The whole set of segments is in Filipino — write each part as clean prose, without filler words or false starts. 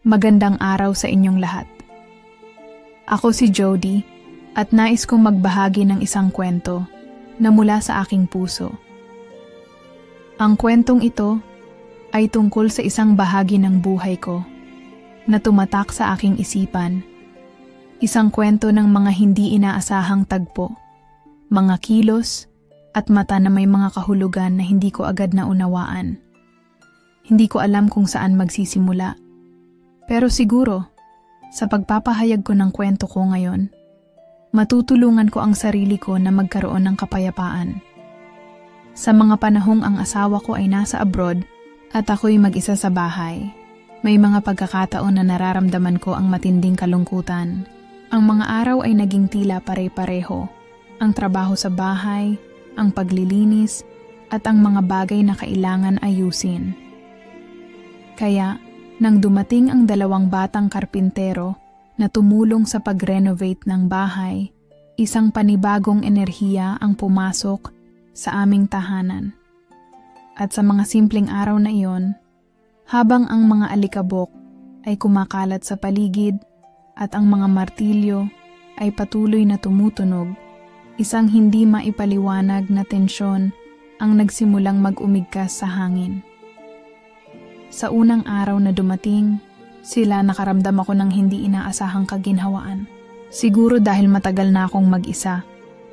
Magandang araw sa inyong lahat. Ako si Jody at nais kong magbahagi ng isang kwento na mula sa aking puso. Ang kwentong ito ay tungkol sa isang bahagi ng buhay ko na tumatak sa aking isipan. Isang kwento ng mga hindi inaasahang tagpo, mga kilos at mata na may mga kahulugan na hindi ko agad naunawaan. Hindi ko alam kung saan magsisimula. Pero siguro, sa pagpapahayag ko ng kwento ko ngayon, matutulungan ko ang sarili ko na magkaroon ng kapayapaan. Sa mga panahong ang asawa ko ay nasa abroad at ako'y mag-isa sa bahay, may mga pagkakataon na nararamdaman ko ang matinding kalungkutan. Ang mga araw ay naging tila pare-pareho. Ang trabaho sa bahay, ang paglilinis, at ang mga bagay na kailangan ayusin. Kaya, nang dumating ang 2 batang karpintero na tumulong sa pag-renovate ng bahay, isang panibagong enerhiya ang pumasok sa aming tahanan. At sa mga simpleng araw na iyon, habang ang mga alikabok ay kumakalat sa paligid at ang mga martilyo ay patuloy na tumutunog, isang hindi maipaliwanag na tensyon ang nagsimulang mag-umigkas sa hangin. Sa unang araw na dumating, sila nakaramdam ako ng hindi inaasahang kaginhawaan. Siguro dahil matagal na akong mag-isa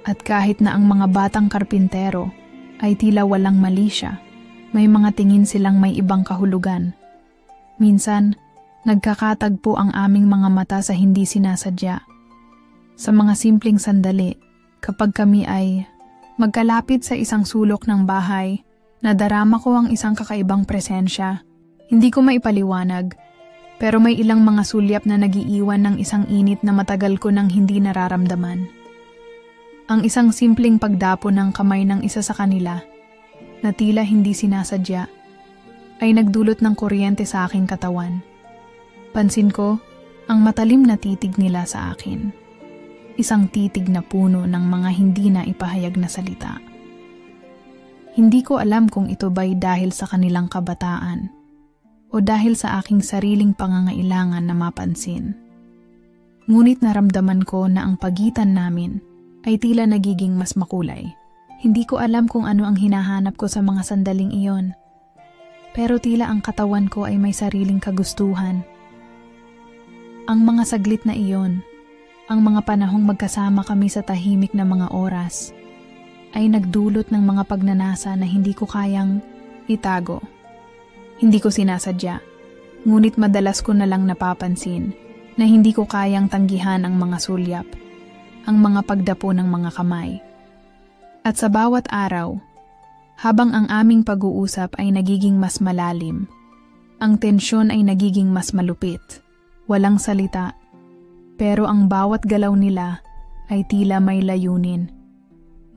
at kahit na ang mga batang karpintero ay tila walang mali siya, may mga tingin silang may ibang kahulugan. Minsan, nagkakatagpo ang aming mga mata sa hindi sinasadya. Sa mga simpleng sandali, kapag kami ay magkalapit sa isang sulok ng bahay, nadarama ko ang isang kakaibang presensya. Hindi ko maipaliwanag, pero may ilang mga sulyap na nagiiwan ng isang init na matagal ko nang hindi nararamdaman. Ang isang simpleng pagdapo ng kamay ng isa sa kanila, na tila hindi sinasadya, ay nagdulot ng kuryente sa aking katawan. Pansin ko ang matalim na titig nila sa akin. Isang titig na puno ng mga hindi na ipahayag na salita. Hindi ko alam kung ito ba'y dahil sa kanilang kabataan o dahil sa aking sariling pangangailangan na mapansin. Ngunit naramdaman ko na ang pagitan namin ay tila nagiging mas makulay. Hindi ko alam kung ano ang hinahanap ko sa mga sandaling iyon. Pero tila ang katawan ko ay may sariling kagustuhan. Ang mga saglit na iyon, ang mga panahong magkasama kami sa tahimik na mga oras, ay nagdulot ng mga pagnanasa na hindi ko kayang itago. Hindi ko sinasadya, ngunit madalas ko na lang napapansin na hindi ko kayang tanggihan ang mga sulyap, ang mga pagdapo ng mga kamay. At sa bawat araw, habang ang aming pag-uusap ay nagiging mas malalim, ang tensyon ay nagiging mas malupit, walang salita, pero ang bawat galaw nila ay tila may layunin.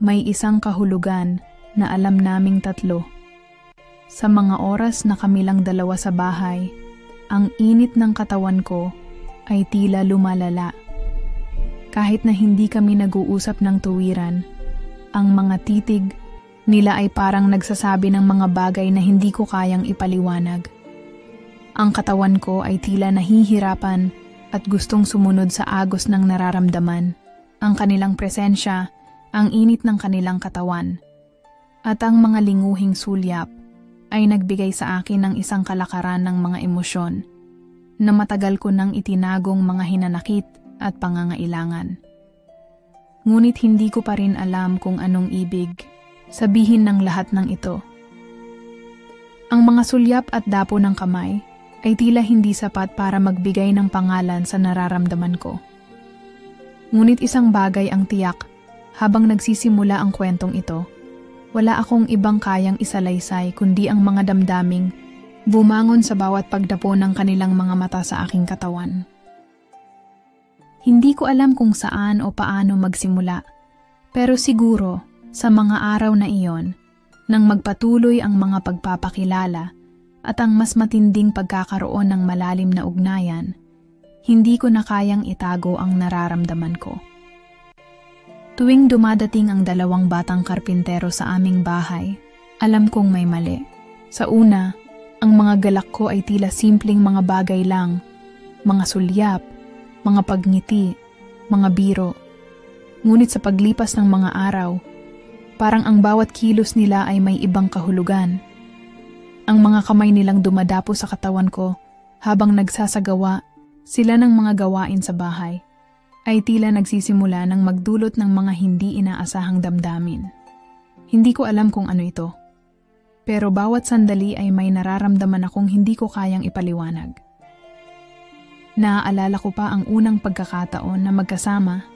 May isang kahulugan na alam naming tatlo. Sa mga oras na kami lang dalawa sa bahay, ang init ng katawan ko ay tila lumalala. Kahit na hindi kami nag-uusap ng tuwiran, ang mga titig nila ay parang nagsasabi ng mga bagay na hindi ko kayang ipaliwanag. Ang katawan ko ay tila nahihirapan at gustong sumunod sa agos ng nararamdaman. Ang kanilang presensya, ang init ng kanilang katawan, at ang mga linguhing sulyap ay nagbigay sa akin ng isang kalakaran ng mga emosyon na matagal ko nang itinagong mga hinanakit at pangangailangan. Ngunit hindi ko pa rin alam kung anong ibig sabihin ng lahat ng ito. Ang mga sulyap at dapo ng kamay ay tila hindi sapat para magbigay ng pangalan sa nararamdaman ko. Ngunit isang bagay ang tiyak habang nagsisimula ang kwentong ito. Wala akong ibang kayang isalaysay kundi ang mga damdaming bumangon sa bawat pagdapo ng kanilang mga mata sa aking katawan. Hindi ko alam kung saan o paano magsimula, pero siguro sa mga araw na iyon, nang magpatuloy ang mga pagpapakilala at ang mas matinding pagkakaroon ng malalim na ugnayan, hindi ko na kayang itago ang nararamdaman ko. Tuwing dumadating ang 2 batang karpintero sa aming bahay, alam kong may mali. Sa una, ang mga galak ko ay tila simpleng mga bagay lang mga sulyap, mga pagngiti, mga biro. Ngunit sa paglipas ng mga araw, parang ang bawat kilos nila ay may ibang kahulugan. Ang mga kamay nilang dumadapo sa katawan ko habang nagsasagawa sila ng mga gawain sa bahay ay tila nagsisimula ng magdulot ng mga hindi inaasahang damdamin. Hindi ko alam kung ano ito. Pero bawat sandali ay may nararamdaman akong hindi ko kayang ipaliwanag. Naaalala ko pa ang unang pagkakataon na magkasama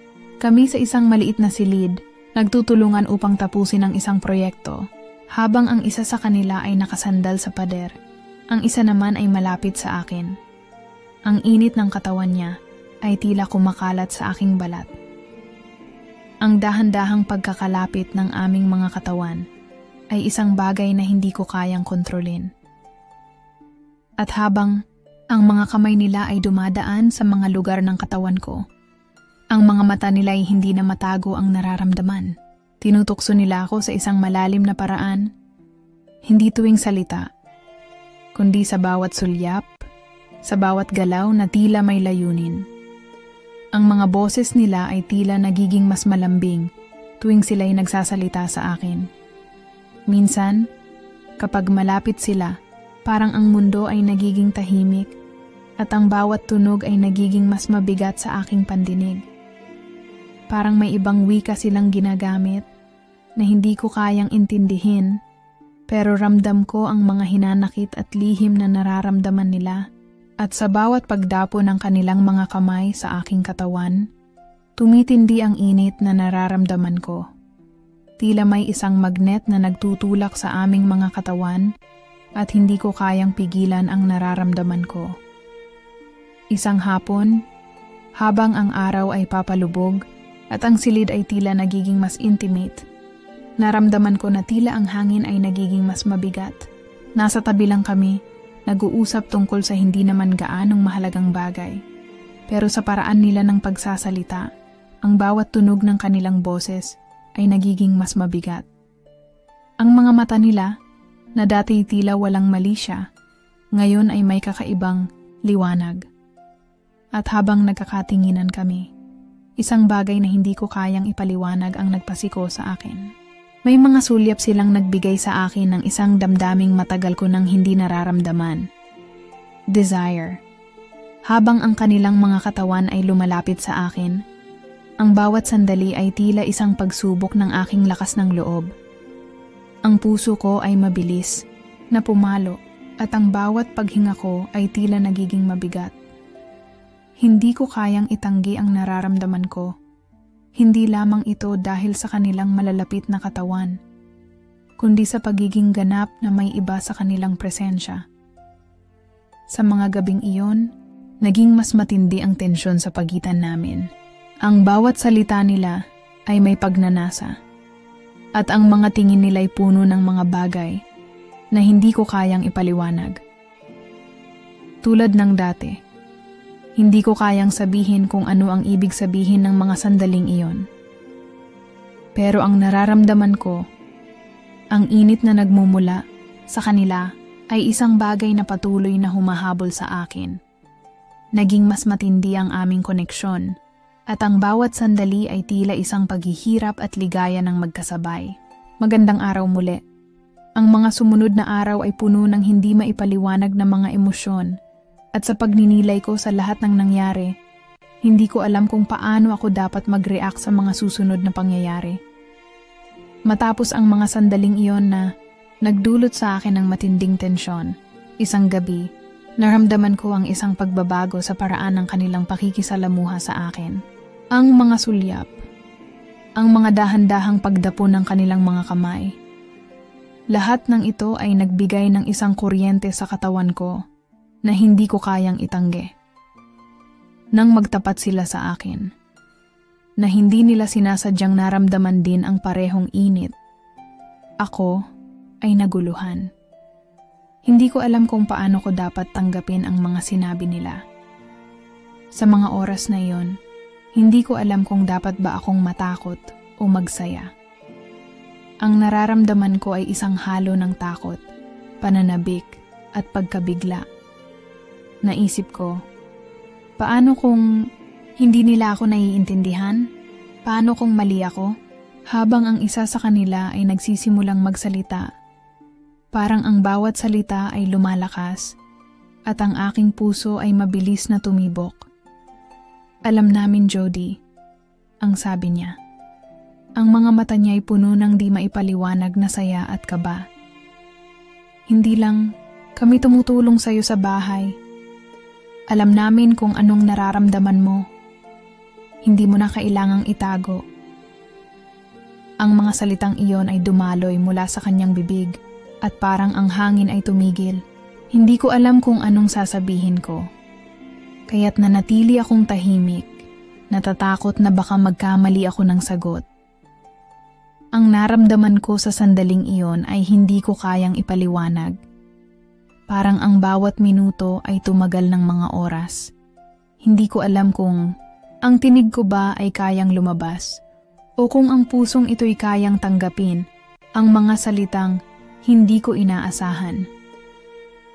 kami sa isang maliit na silid, nagtutulungan upang tapusin ang isang proyekto, habang ang isa sa kanila ay nakasandal sa pader. Ang isa naman ay malapit sa akin. Ang init ng katawan niya ay tila kumakalat sa aking balat. Ang dahan-dahang pagkakalapit ng aming mga katawan ay isang bagay na hindi ko kayang kontrolin. At habang ang mga kamay nila ay dumadaan sa mga lugar ng katawan ko, ang mga mata nila ay hindi na matago ang nararamdaman. Tinutukso nila ako sa isang malalim na paraan, hindi tuwing salita, kundi sa bawat sulyap, sa bawat galaw na tila may layunin. Ang mga boses nila ay tila nagiging mas malambing tuwing sila'y nagsasalita sa akin. Minsan, kapag malapit sila, parang ang mundo ay nagiging tahimik at ang bawat tunog ay nagiging mas mabigat sa aking pandinig. Parang may ibang wika silang ginagamit na hindi ko kayang intindihin, pero ramdam ko ang mga hinanakit at lihim na nararamdaman nila. At sa bawat pagdapo ng kanilang mga kamay sa aking katawan, tumitindi ang init na nararamdaman ko. Tila may isang magnet na nagtutulak sa aming mga katawan at hindi ko kayang pigilan ang nararamdaman ko. Isang hapon, habang ang araw ay papalubog at ang silid ay tila nagiging mas intimate, naramdaman ko na tila ang hangin ay nagiging mas mabigat. Nasa tabi lang kami, nag-uusap tungkol sa hindi naman gaanong mahalagang bagay. Pero sa paraan nila ng pagsasalita, ang bawat tunog ng kanilang boses ay nagiging mas mabigat. Ang mga mata nila, na dati tila walang mali siya, ngayon ay may kakaibang liwanag. At habang nagkakatinginan kami, isang bagay na hindi ko kayang ipaliwanag ang nagpasiko sa akin. May mga sulyap silang nagbigay sa akin ng isang damdaming matagal ko nang hindi nararamdaman. Desire. Habang ang kanilang mga katawan ay lumalapit sa akin, ang bawat sandali ay tila isang pagsubok ng aking lakas ng loob. Ang puso ko ay mabilis, na pumalo, at ang bawat paghinga ko ay tila nagiging mabigat. Hindi ko kayang itanggi ang nararamdaman ko. Hindi lamang ito dahil sa kanilang malalapit na katawan, kundi sa pagiging ganap na may iba sa kanilang presensya. Sa mga gabing iyon, naging mas matindi ang tensyon sa pagitan namin. Ang bawat salita nila ay may pagnanasa, at ang mga tingin nila'y puno ng mga bagay na hindi ko kayang ipaliwanag. Tulad ng dati, hindi ko kayang sabihin kung ano ang ibig sabihin ng mga sandaling iyon. Pero ang nararamdaman ko, ang init na nagmumula sa kanila ay isang bagay na patuloy na humahabol sa akin. Naging mas matindi ang aming koneksyon, at ang bawat sandali ay tila isang paghihirap at ligaya ng magkasabay. Magandang araw muli. Ang mga sumunod na araw ay puno ng hindi maipaliwanag na mga emosyon, at sa pagninilay ko sa lahat ng nangyari, hindi ko alam kung paano ako dapat mag-react sa mga susunod na pangyayari. Matapos ang mga sandaling iyon na nagdulot sa akin ng matinding tensyon, isang gabi, naramdaman ko ang isang pagbabago sa paraan ng kanilang pakikisalamuha sa akin. Ang mga sulyap, ang mga dahan-dahang pagdapo ng kanilang mga kamay. Lahat ng ito ay nagbigay ng isang kuryente sa katawan ko na hindi ko kayang itanggi. Nang magtapat sila sa akin, na hindi nila sinasadyang naramdaman din ang parehong init, ako ay naguluhan. Hindi ko alam kung paano ko dapat tanggapin ang mga sinabi nila. Sa mga oras na iyon, hindi ko alam kung dapat ba akong matakot o magsaya. Ang nararamdaman ko ay isang halo ng takot, pananabik at pagkabigla. Naisip ko, Paano kung hindi nila ako naiintindihan? Paano kung mali ako? Habang ang isa sa kanila ay nagsisimulang magsalita, parang ang bawat salita ay lumalakas at ang aking puso ay mabilis na tumibok. Alam namin, Jody, ang sabi niya. Ang mga mata niya ay puno ng di maipaliwanag na saya at kaba. Hindi lang kami tumutulong sa iyo sa bahay. Alam namin kung anong nararamdaman mo. Hindi mo na kailangang itago. Ang mga salitang iyon ay dumaloy mula sa kanyang bibig at parang ang hangin ay tumigil. Hindi ko alam kung anong sasabihin ko. Kaya't nanatili akong tahimik, natatakot na baka magkamali ako ng sagot. Ang naramdaman ko sa sandaling iyon ay hindi ko kayang ipaliwanag. Parang ang bawat minuto ay tumagal ng mga oras. Hindi ko alam kung ang tinig ko ba ay kayang lumabas o kung ang pusong ito'y kayang tanggapin ang mga salitang hindi ko inaasahan.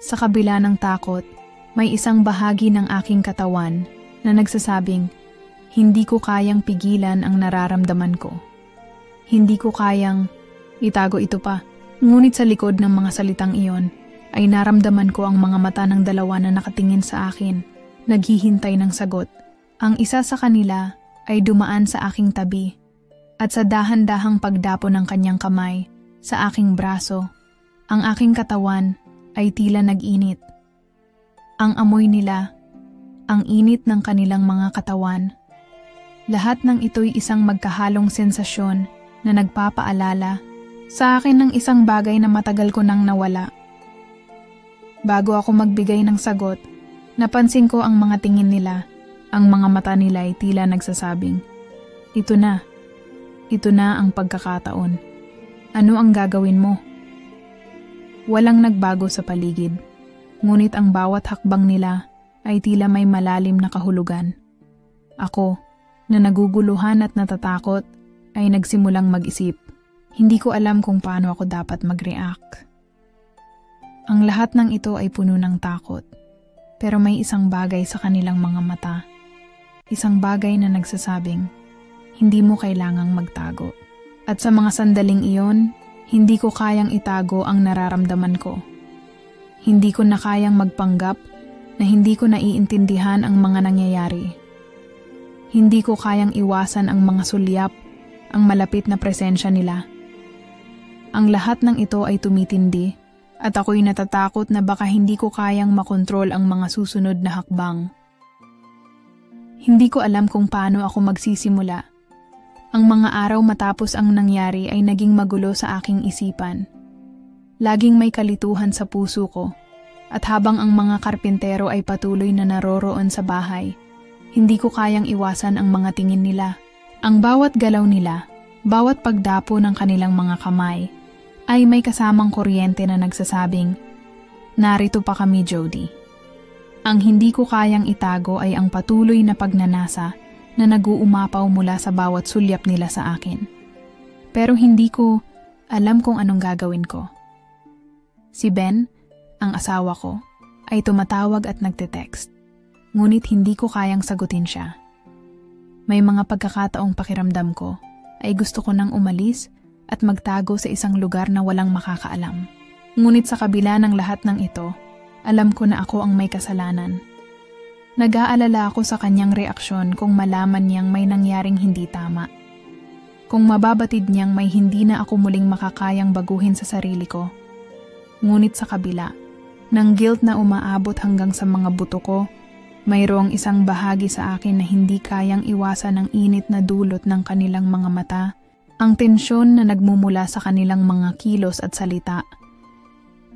Sa kabila ng takot, may isang bahagi ng aking katawan na nagsasabing hindi ko kayang pigilan ang nararamdaman ko. Hindi ko kayang itago ito pa. Ngunit sa likod ng mga salitang iyon ay naramdaman ko ang mga mata ng dalawa na nakatingin sa akin, naghihintay ng sagot. Ang isa sa kanila ay dumaan sa aking tabi at sa dahan-dahang pagdapo ng kanyang kamay sa aking braso, ang aking katawan ay tila nag-init. Ang amoy nila, ang init ng kanilang mga katawan, lahat ng ito'y isang magkahalong sensasyon na nagpapaalala sa akin ng isang bagay na matagal ko nang nawala. Bago ako magbigay ng sagot, napansin ko ang mga tingin nila. Ang mga mata nila ay tila nagsasabing, ito na ang pagkakataon. Ano ang gagawin mo? Walang nagbago sa paligid, ngunit ang bawat hakbang nila ay tila may malalim na kahulugan. Ako, na naguguluhan at natatakot, ay nagsimulang mag-isip. Hindi ko alam kung paano ako dapat mag-react. Ang lahat ng ito ay puno ng takot, pero may isang bagay sa kanilang mga mata. Isang bagay na nagsasabing, hindi mo kailangang magtago. At sa mga sandaling iyon, hindi ko kayang itago ang nararamdaman ko. Hindi ko na kayang magpanggap na hindi ko naiintindihan ang mga nangyayari. Hindi ko kayang iwasan ang mga sulyap, ang malapit na presensya nila. Ang lahat ng ito ay tumitindi at ako'y natatakot na baka hindi ko kayang makontrol ang mga susunod na hakbang. Hindi ko alam kung paano ako magsisimula. Ang mga araw matapos ang nangyari ay naging magulo sa aking isipan. Laging may kalituhan sa puso ko at habang ang mga karpintero ay patuloy na naroroon sa bahay, hindi ko kayang iwasan ang mga tingin nila. Ang bawat galaw nila, bawat pagdapo ng kanilang mga kamay, ay may kasamang kuryente na nagsasabing, narito pa kami, Jody. Ang hindi ko kayang itago ay ang patuloy na pagnanasa na nag-uumapaw mula sa bawat sulyap nila sa akin. Pero hindi ko alam kung anong gagawin ko. Si Ben, ang asawa ko, ay tumatawag at nagte-text. Ngunit hindi ko kayang sagutin siya. May mga pagkakataong pakiramdam ko ay gusto ko nang umalis at magtago sa isang lugar na walang makakaalam. Ngunit sa kabila ng lahat ng ito, alam ko na ako ang may kasalanan. Nag-aalala ako sa kanyang reaksyon kung malaman niyang may nangyaring hindi tama. Kung mababatid niyang may hindi na ako muling makakayang baguhin sa sarili ko. Ngunit sa kabila, ng guilt na umaabot hanggang sa mga buto ko, mayroong isang bahagi sa akin na hindi kayang iwasan ang init na dulot ng kanilang mga mata, ang tensyon na nagmumula sa kanilang mga kilos at salita.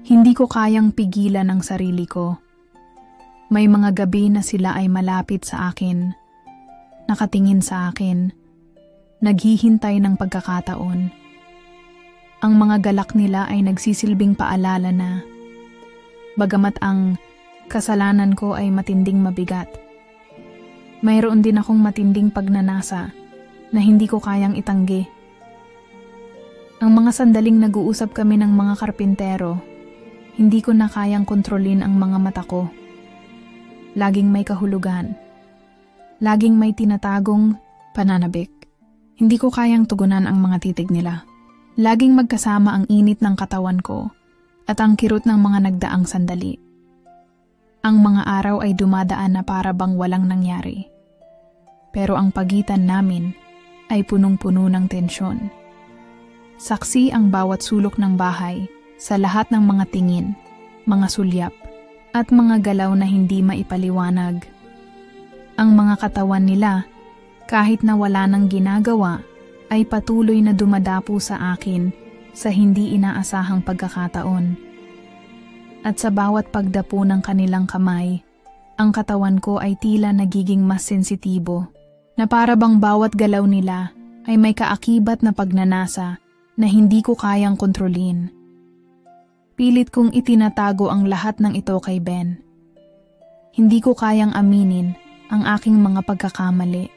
Hindi ko kayang pigilan ang sarili ko. May mga gabi na sila ay malapit sa akin, nakatingin sa akin, naghihintay ng pagkakataon. Ang mga galak nila ay nagsisilbing paalala na, bagamat ang kasalanan ko ay matinding mabigat, mayroon din akong matinding pagnanasa na hindi ko kayang itanggi. Ang mga sandaling nag-uusap kami ng mga karpintero, hindi ko na kayang kontrolin ang mga mata ko. Laging may kahulugan, Laging may tinatagong pananabik. Hindi ko kayang tugunan ang mga titig nila. Laging magkasama ang init ng katawan ko at ang kirot ng mga nagdaang sandali. Ang mga araw ay dumadaan na para bang walang nangyari. Pero ang pagitan namin ay punong-puno ng tensyon. Saksi ang bawat sulok ng bahay sa lahat ng mga tingin, mga sulyap, at mga galaw na hindi maipaliwanag. Ang mga katawan nila, kahit na wala nang ginagawa, ay patuloy na dumadapo sa akin sa hindi inaasahang pagkakataon. At sa bawat pagdapo ng kanilang kamay, ang katawan ko ay tila nagiging mas sensitibo, na para bang bawat galaw nila ay may kaakibat na pagnanasa na hindi ko kayang kontrolin. Pilit kong itinatago ang lahat ng ito kay Ben. Hindi ko kayang aminin ang aking mga pagkakamali,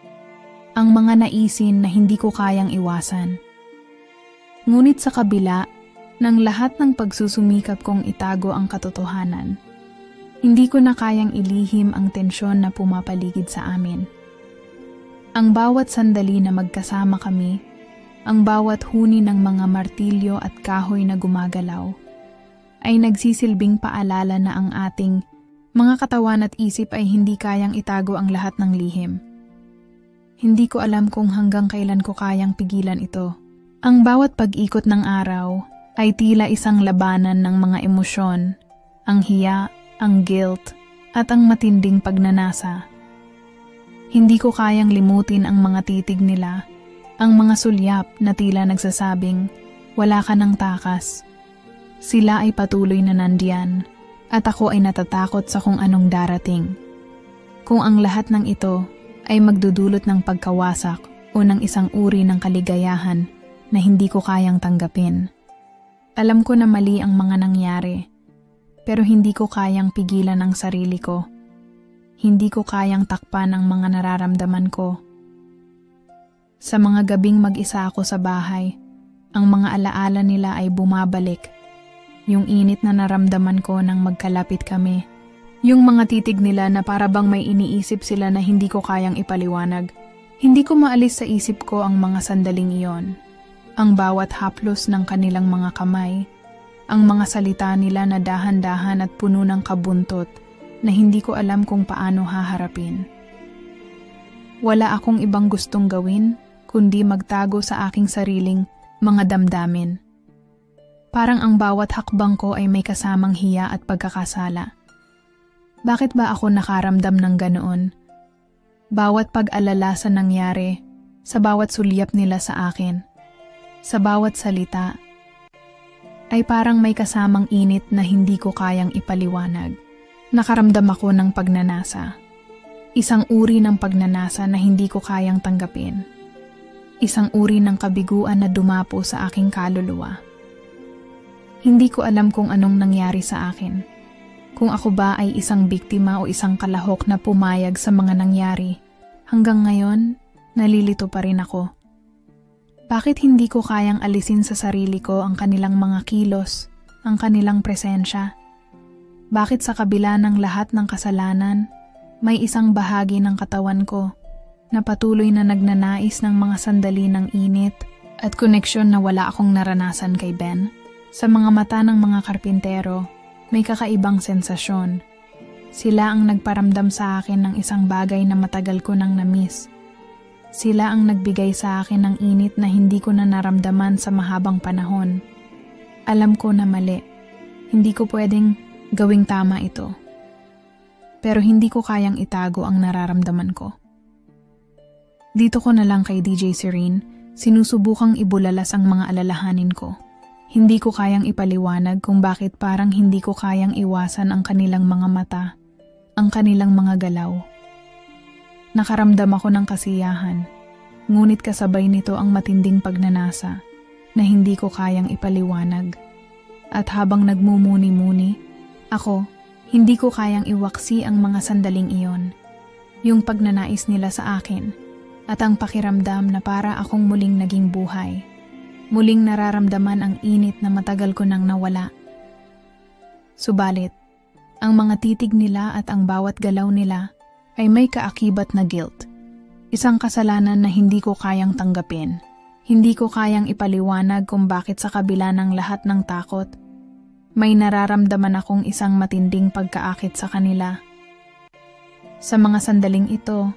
ang mga naisin na hindi ko kayang iwasan. Ngunit sa kabila ng lahat ng pagsusumikap kong itago ang katotohanan, hindi ko na kayang ilihim ang tensyon na pumapaligid sa amin. Ang bawat sandali na magkasama kami, ang bawat huni ng mga martilyo at kahoy na gumagalaw, ay nagsisilbing paalala na ang ating mga katawan at isip ay hindi kayang itago ang lahat ng lihim. Hindi ko alam kung hanggang kailan ko kayang pigilan ito. Ang bawat pag-ikot ng araw ay tila isang labanan ng mga emosyon, ang hiya, ang guilt, at ang matinding pagnanasa. Hindi ko kayang limutin ang mga titig nila, ang mga sulyap na tila nagsasabing, wala ka ng takas. Sila ay patuloy na nandiyan, at ako ay natatakot sa kung anong darating. Kung ang lahat ng ito ay magdudulot ng pagkawasak o ng isang uri ng kaligayahan na hindi ko kayang tanggapin. Alam ko na mali ang mga nangyari, pero hindi ko kayang pigilan ang sarili ko. Hindi ko kayang takpan ang mga nararamdaman ko. Sa mga gabing mag-isa ako sa bahay, ang mga alaala nila ay bumabalik. Yung init na naramdaman ko nang magkalapit kami. Yung mga titig nila na para bang may iniisip sila na hindi ko kayang ipaliwanag. Hindi ko maalis sa isip ko ang mga sandaling iyon. Ang bawat haplos ng kanilang mga kamay. Ang mga salita nila na dahan-dahan at puno ng kabuntot na hindi ko alam kung paano haharapin. Wala akong ibang gustong gawin kundi magtago sa aking sariling mga damdamin. Parang ang bawat hakbang ko ay may kasamang hiya at pagkakasala. Bakit ba ako nakaramdam ng ganoon? Bawat pag-alala sa nangyari, sa bawat sulyap nila sa akin, sa bawat salita, ay parang may kasamang init na hindi ko kayang ipaliwanag. Nakaramdam ako ng pagnanasa. Isang uri ng pagnanasa na hindi ko kayang tanggapin. Isang uri ng kabiguan na dumapo sa aking kaluluwa. Hindi ko alam kung anong nangyari sa akin. Kung ako ba ay isang biktima o isang kalahok na pumayag sa mga nangyari. Hanggang ngayon, nalilito pa rin ako. Bakit hindi ko kayang alisin sa sarili ko ang kanilang mga kilos, ang kanilang presensya? Bakit sa kabila ng lahat ng kasalanan, may isang bahagi ng katawan ko na patuloy na nagnanais ng mga sandali ng init at koneksyon na wala akong naranasan kay Ben? Sa mga mata ng mga karpintero, may kakaibang sensasyon. Sila ang nagparamdam sa akin ng isang bagay na matagal ko nang na-miss. Sila ang nagbigay sa akin ng init na hindi ko na naramdaman sa mahabang panahon. Alam ko na mali. Hindi ko pwedeng gawing tama ito. Pero hindi ko kayang itago ang nararamdaman ko. Dito ko na lang kay DJ Serene, sinusubukang ibulalas ang mga alalahanin ko. Hindi ko kayang ipaliwanag kung bakit parang hindi ko kayang iwasan ang kanilang mga mata, ang kanilang mga galaw. Nakaramdam ako ng kasiyahan, ngunit kasabay nito ang matinding pagnanasa na hindi ko kayang ipaliwanag. At habang nagmumuni-muni, ako, hindi ko kayang iwaksi ang mga sandaling iyon, yung pagnanais nila sa akin, at ang pakiramdam na para akong muling naging buhay. Muling nararamdaman ang init na matagal ko nang nawala. Subalit, ang mga titig nila at ang bawat galaw nila ay may kaakibat na guilt, Isang kasalanan na hindi ko kayang tanggapin. Hindi ko kayang ipaliwanag kung bakit sa kabila ng lahat ng takot, may nararamdaman akong isang matinding pagkaakit sa kanila. Sa mga sandaling ito,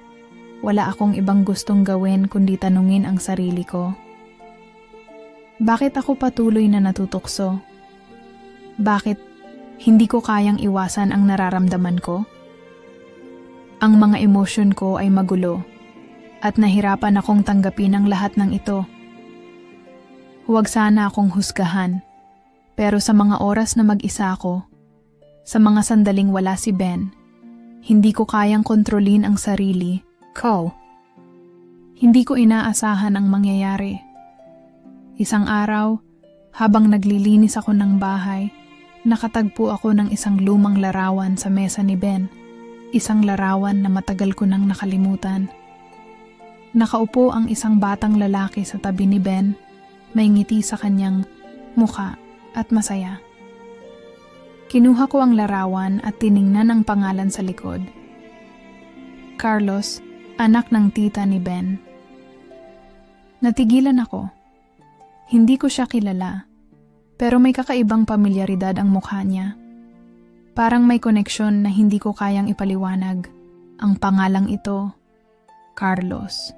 wala akong ibang gustong gawin kundi tanungin ang sarili ko. Bakit ako patuloy na natutukso? Bakit hindi ko kayang iwasan ang nararamdaman ko? Ang mga emosyon ko ay magulo at nahirapan akong tanggapin ang lahat ng ito. Huwag sana akong husgahan, pero sa mga oras na mag-isa ako, sa mga sandaling wala si Ben, hindi ko kayang kontrolin ang sarili ko. Hindi ko inaasahan ang mangyayari. Isang araw, habang naglilinis ako ng bahay, nakatagpo ako ng isang lumang larawan sa mesa ni Ben. Isang larawan na matagal ko nang nakalimutan. Nakaupo ang isang batang lalaki sa tabi ni Ben, may ngiti sa kanyang mukha at masaya. Kinuha ko ang larawan at tiningnan ang pangalan sa likod. Carlos, anak ng tita ni Ben. Natigilan ako. Hindi ko siya kilala, pero may kakaibang pamilyaridad ang mukha niya. Parang may koneksyon na hindi ko kayang ipaliwanag. Ang pangalang ito, Carlos.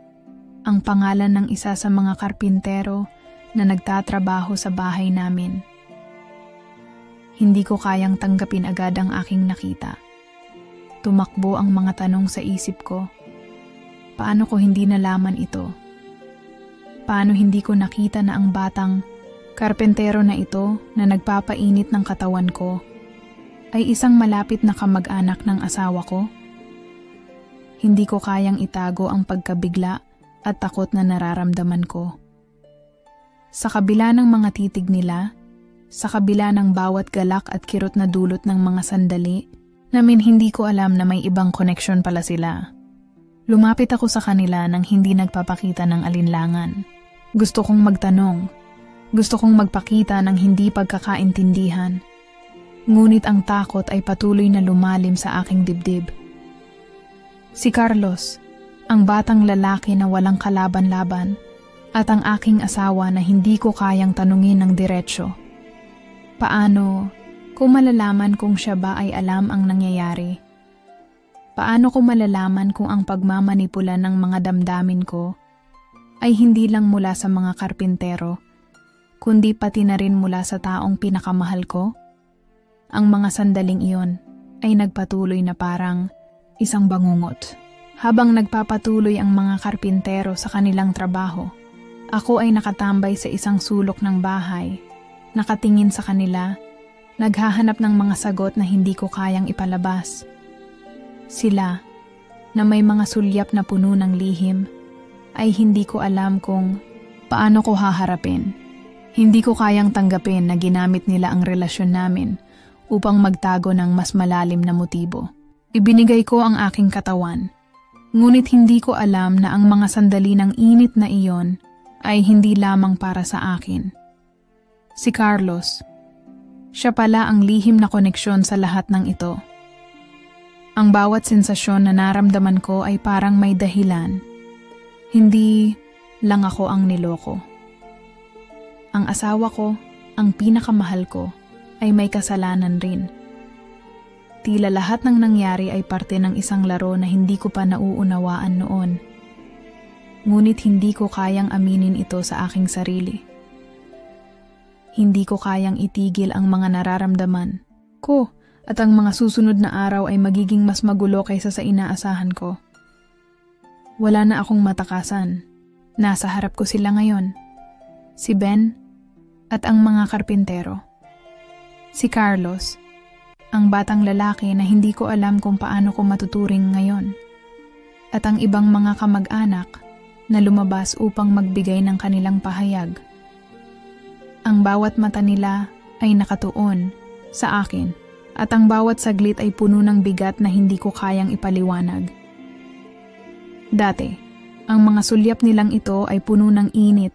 Ang pangalan ng isa sa mga karpintero na nagtatrabaho sa bahay namin. Hindi ko kayang tanggapin agad ang aking nakita. Tumakbo ang mga tanong sa isip ko. Paano ko hindi nalaman ito? Paano hindi ko nakita na ang batang karpentero na ito na nagpapainit ng katawan ko ay isang malapit na kamag-anak ng asawa ko? Hindi ko kayang itago ang pagkabigla at takot na nararamdaman ko. Sa kabila ng mga titig nila, sa kabila ng bawat galak at kirot na dulot ng mga sandali, namin hindi ko alam na may ibang koneksyon pala sila. Lumapit ako sa kanila nang hindi nagpapakita ng alinlangan. Gusto kong magtanong. Gusto kong magpakita ng hindi pagkakaintindihan. Ngunit ang takot ay patuloy na lumalim sa aking dibdib. Si Carlos, ang batang lalaki na walang kalaban-laban, at ang aking asawa na hindi ko kayang tanungin ng diretsyo. Paano ko malalaman kung siya ba ay alam ang nangyayari? Paano ko malalaman kung ang pagmamanipula ng mga damdamin ko ay hindi lang mula sa mga karpintero, kundi pati na rin mula sa taong pinakamahal ko? Ang mga sandaling iyon ay nagpatuloy na parang isang bangungot. Habang nagpapatuloy ang mga karpintero sa kanilang trabaho, ako ay nakatambay sa isang sulok ng bahay, nakatingin sa kanila, naghahanap ng mga sagot na hindi ko kayang ipalabas. Sila, na may mga sulyap na puno ng lihim, ay hindi ko alam kung paano ko haharapin. Hindi ko kayang tanggapin na ginamit nila ang relasyon namin upang magtago ng mas malalim na motibo. Ibinigay ko ang aking katawan, ngunit hindi ko alam na ang mga sandali ng init na iyon ay hindi lamang para sa akin. Si Carlos, siya pala ang lihim na koneksyon sa lahat ng ito. Ang bawat sensasyon na naramdaman ko ay parang may dahilan. Hindi lang ako ang niloko. Ang asawa ko, ang pinakamahal ko, ay may kasalanan rin. Tila lahat ng nangyari ay parte ng isang laro na hindi ko pa nauunawaan noon. Ngunit hindi ko kayang aminin ito sa aking sarili. Hindi ko kayang itigil ang mga nararamdaman ko at ang mga susunod na araw ay magiging mas magulo kaysa sa inaasahan ko. Wala na akong matakasan. Nasa harap ko sila ngayon. Si Ben at ang mga karpintero. Si Carlos, ang batang lalaki na hindi ko alam kung paano ko matuturing ngayon. At ang ibang mga kamag-anak na lumabas upang magbigay ng kanilang pahayag. Ang bawat mata nila ay nakatuon sa akin at ang bawat saglit ay puno ng bigat na hindi ko kayang ipaliwanag. Dati, ang mga sulyap nilang ito ay puno ng init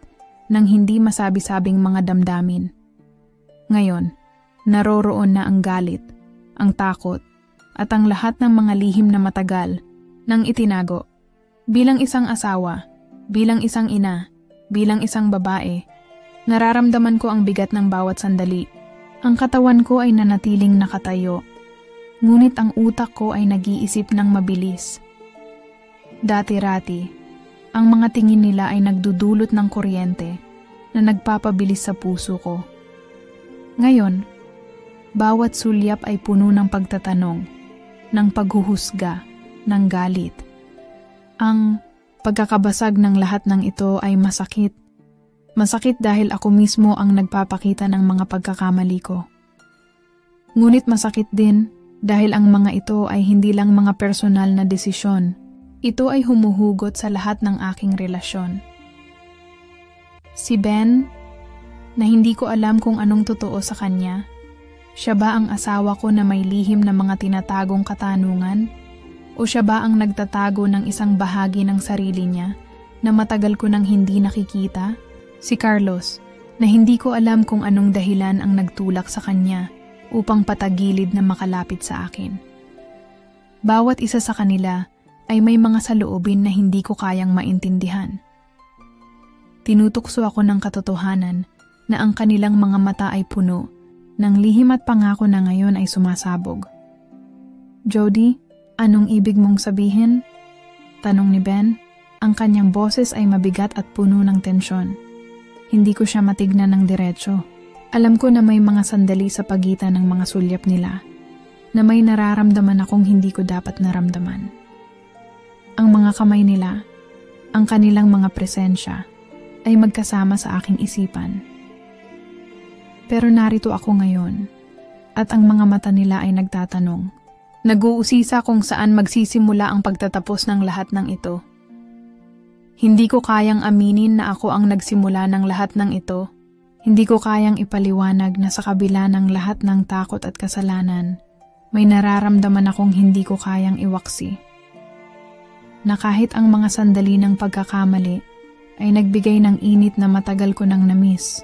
ng hindi masabi-sabing mga damdamin. Ngayon, naroroon na ang galit, ang takot, at ang lahat ng mga lihim na matagal nang itinago. Bilang isang asawa, bilang isang ina, bilang isang babae, nararamdaman ko ang bigat ng bawat sandali. Ang katawan ko ay nanatiling nakatayo, ngunit ang utak ko ay nag-iisip ng mabilis. Dati-rati, ang mga tingin nila ay nagdudulot ng kuryente na nagpapabilis sa puso ko. Ngayon, bawat sulyap ay puno ng pagtatanong, ng paghuhusga, ng galit. Ang pagkakabasag ng lahat ng ito ay masakit. Masakit dahil ako mismo ang nagpapakita ng mga pagkakamali ko. Ngunit masakit din dahil ang mga ito ay hindi lang mga personal na desisyon. Ito ay humuhugot sa lahat ng aking relasyon. Si Ben, na hindi ko alam kung anong totoo sa kanya, siya ba ang asawa ko na may lihim na mga tinatagong katanungan? O siya ba ang nagtatago ng isang bahagi ng sarili niya na matagal ko nang hindi nakikita? Si Carlos, na hindi ko alam kung anong dahilan ang nagtulak sa kanya upang patagilid na makalapit sa akin. Bawat isa sa kanila ay may mga saloobin na hindi ko kayang maintindihan. Tinutukso ako ng katotohanan na ang kanilang mga mata ay puno ng lihim at pangako na ngayon ay sumasabog. Jody, anong ibig mong sabihin? Tanong ni Ben. Ang kanyang boses ay mabigat at puno ng tensyon. Hindi ko siya matignan ng diretsyo. Alam ko na may mga sandali sa pagitan ng mga sulyap nila, na may nararamdaman akong hindi ko dapat naramdaman. Ang mga kamay nila, ang kanilang mga presensya, ay magkasama sa aking isipan. Pero narito ako ngayon, at ang mga mata nila ay nagtatanong. Nag-uusisa kung saan magsisimula ang pagtatapos ng lahat ng ito. Hindi ko kayang aminin na ako ang nagsimula ng lahat ng ito. Hindi ko kayang ipaliwanag na sa kabila ng lahat ng takot at kasalanan, may nararamdaman akong hindi ko kayang iwaksi. Na kahit ang mga sandali ng pagkakamali ay nagbigay ng init na matagal ko nang namiss.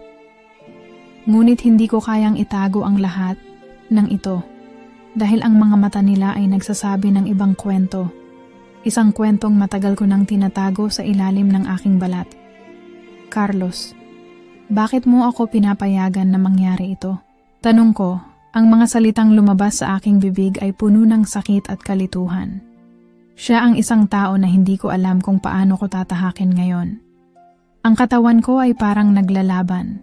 Ngunit hindi ko kayang itago ang lahat ng ito. Dahil ang mga mata nila ay nagsasabi ng ibang kwento. Isang kwentong matagal ko nang tinatago sa ilalim ng aking balat. Carlos, bakit mo ako pinapayagan na mangyari ito? Tanong ko, ang mga salitang lumabas sa aking bibig ay puno ng sakit at kalituhan. Siya ang isang tao na hindi ko alam kung paano ko tatahakin ngayon. Ang katawan ko ay parang naglalaban.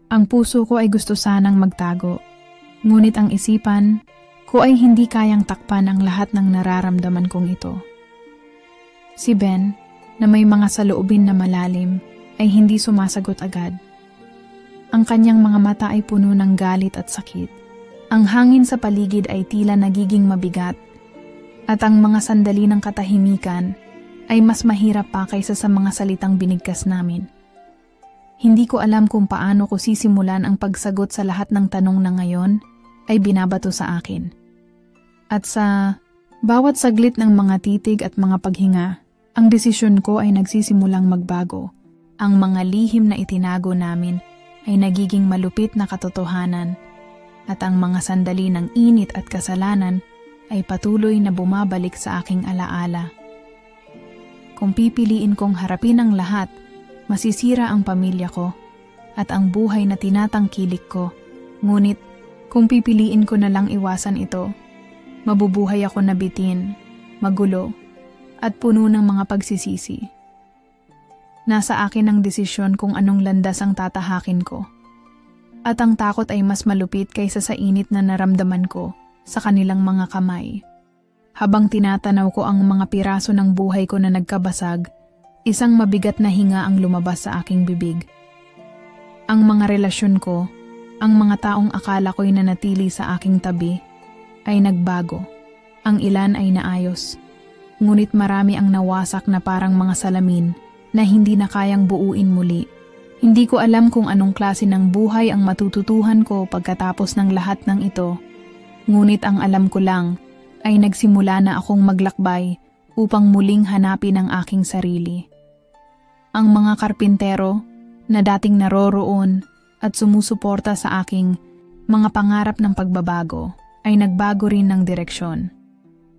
Ang puso ko ay gusto sanang magtago. Ngunit ang isipan ko ay hindi kayang takpan ang lahat ng nararamdaman kong ito. Si Ben, na may mga saloobin na malalim, ay hindi sumasagot agad. Ang kanyang mga mata ay puno ng galit at sakit. Ang hangin sa paligid ay tila nagiging mabigat, at ang mga sandali ng katahimikan ay mas mahirap pa kaysa sa mga salitang binigkas namin. Hindi ko alam kung paano ko sisimulan ang pagsagot sa lahat ng tanong na ngayon ay binabato sa akin. At sa bawat saglit ng mga titig at mga paghinga, ang desisyon ko ay nagsisimulang magbago. Ang mga lihim na itinago namin ay nagiging malupit na katotohanan, at ang mga sandali ng init at kasalanan ay patuloy na bumabalik sa aking alaala. Kung pipiliin kong harapin ang lahat, masisira ang pamilya ko at ang buhay na tinatangkilik ko. Ngunit kung pipiliin ko na lang iwasan ito, mabubuhay ako na bitin, magulo, at puno ng mga pagsisisi. Nasa akin ang desisyon kung anong landas ang tatahakin ko. At ang takot ay mas malupit kaysa sa init na naramdaman ko sa kanilang mga kamay. Habang tinatanaw ko ang mga piraso ng buhay ko na nagkabasag, isang mabigat na hinga ang lumabas sa aking bibig. Ang mga relasyon ko, ang mga taong akala ko'y nanatili sa aking tabi, ay nagbago. Ang ilan ay naayos. Ngunit marami ang nawasak na parang mga salamin na hindi na kayang buuin muli. Hindi ko alam kung anong klase ng buhay ang matututuhan ko pagkatapos ng lahat ng ito. Ngunit ang alam ko lang ay nagsimula na akong maglakbay upang muling hanapin ang aking sarili. Ang mga karpintero na dating naroroon at sumusuporta sa aking mga pangarap ng pagbabago ay nagbago rin ng direksyon.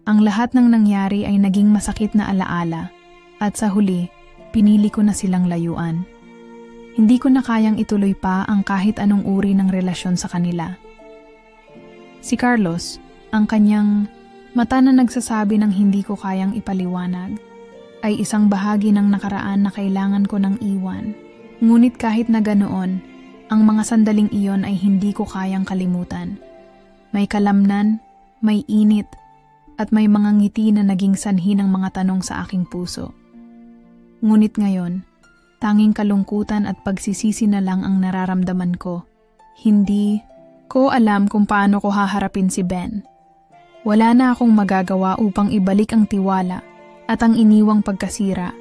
Ang lahat ng nangyari ay naging masakit na alaala, At sa huli, pinili ko na silang layuan. Hindi ko na kayang ituloy pa ang kahit anong uri ng relasyon sa kanila. Si Carlos, ang kanyang mata na nagsasabi ng hindi ko kayang ipaliwanag, ay isang bahagi ng nakaraan na kailangan ko ng iwan. Ngunit kahit na ganoon, ang mga sandaling iyon ay hindi ko kayang kalimutan. May kalamnan, may init, at may mga ngiti na naging sanhi ng mga tanong sa aking puso. Ngunit ngayon, tanging kalungkutan at pagsisisi na lang ang nararamdaman ko. Hindi ko alam kung paano ko haharapin si Ben. Wala na akong magagawa upang ibalik ang tiwala at ang iniwang pagkasira.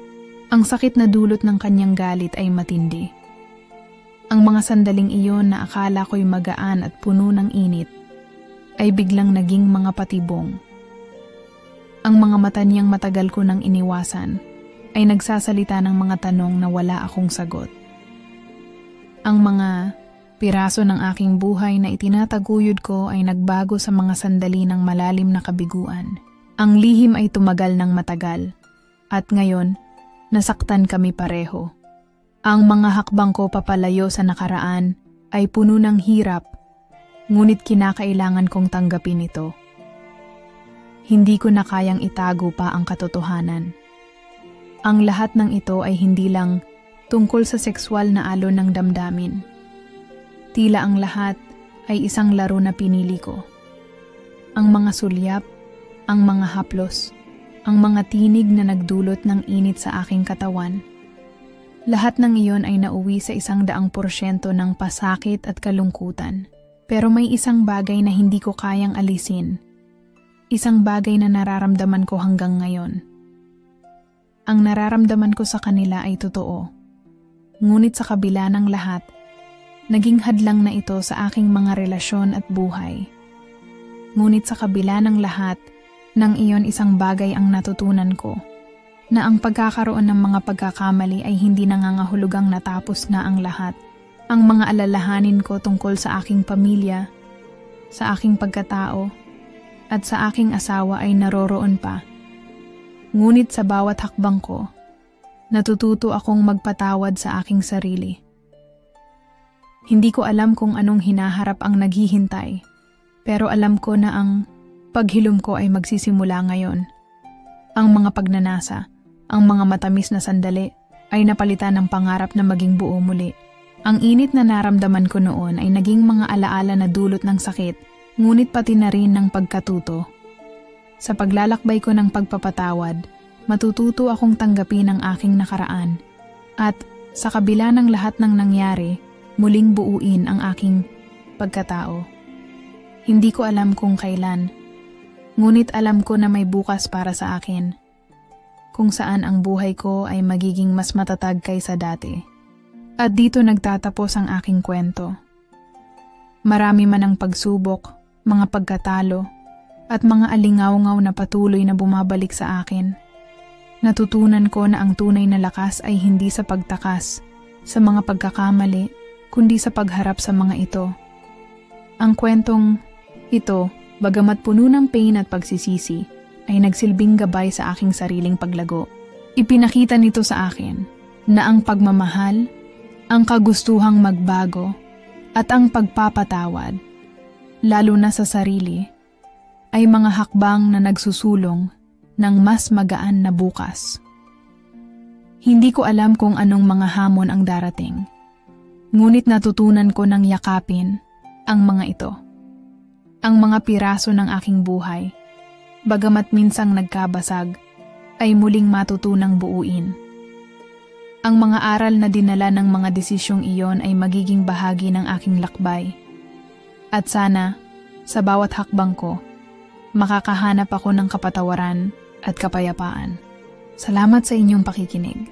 Ang sakit na dulot ng kanyang galit ay matindi. Ang mga sandaling iyon na akala ko'y magaan at puno ng init ay biglang naging mga patibong. Ang mga mata niyang matagal ko nang iniwasan ay nagsasalita ng mga tanong na wala akong sagot. Ang mga piraso ng aking buhay na itinataguyod ko ay nagbago sa mga sandali ng malalim na kabiguan. Ang lihim ay tumagal ng matagal. At ngayon, nasaktan kami pareho. Ang mga hakbang ko papalayo sa nakaraan ay puno ng hirap, ngunit kinakailangan kong tanggapin ito. Hindi ko na kayang itago pa ang katotohanan. Ang lahat ng ito ay hindi lang tungkol sa sexual na alon ng damdamin. Tila ang lahat ay isang laro na pinili ko. Ang mga sulyap, ang mga haplos, ang mga tinig na nagdulot ng init sa aking katawan. Lahat ng iyon ay nauwi sa 100% ng pasakit at kalungkutan. Pero may isang bagay na hindi ko kayang alisin. Isang bagay na nararamdaman ko hanggang ngayon. Ang nararamdaman ko sa kanila ay totoo. Ngunit sa kabila ng lahat, naging hadlang na ito sa aking mga relasyon at buhay. Ngunit sa kabila ng lahat, nang iyon isang bagay ang natutunan ko, na ang pagkakaroon ng mga pagkakamali ay hindi nangangahulugang natapos na ang lahat. Ang mga alalahanin ko tungkol sa aking pamilya, sa aking pagkatao, at sa aking asawa ay naroroon pa. Ngunit sa bawat hakbang ko, natututo akong magpatawad sa aking sarili. Hindi ko alam kung anong hinaharap ang naghihintay, pero alam ko na ang paghilom ko ay magsisimula ngayon. Ang mga pagnanasa, ang mga matamis na sandali ay napalitan ng pangarap na maging buo muli. Ang init na naramdaman ko noon ay naging mga alaala na dulot ng sakit, ngunit pati na rin ng pagkatuto. Sa paglalakbay ko ng pagpapatawad, matututo akong tanggapin ang aking nakaraan at sa kabila ng lahat ng nangyari, muling buuin ang aking pagkatao. Hindi ko alam kung kailan, ngunit alam ko na may bukas para sa akin, kung saan ang buhay ko ay magiging mas matatag kaysa dati. At dito nagtatapos ang aking kwento. Marami man ang pagsubok, mga pagkatalo, at mga alingaw-ngaw na patuloy na bumabalik sa akin. Natutunan ko na ang tunay na lakas ay hindi sa pagtakas, sa mga pagkakamali, kundi sa pagharap sa mga ito. Ang kwentong ito, bagamat puno ng pain at pagsisisi, ay nagsilbing gabay sa aking sariling paglago. Ipinakita nito sa akin na ang pagmamahal, ang kagustuhang magbago, at ang pagpapatawad, lalo na sa sarili, ay mga hakbang na nagsusulong ng mas magaan na bukas. Hindi ko alam kung anong mga hamon ang darating, ngunit natutunan ko ng yakapin ang mga ito. Ang mga piraso ng aking buhay, bagamat minsang nagkabasag, ay muling matutunang buuin. Ang mga aral na dinala ng mga desisyong iyon ay magiging bahagi ng aking lakbay. At sana, sa bawat hakbang ko, makakahanap ako ng kapatawaran at kapayapaan. Salamat sa inyong pakikinig.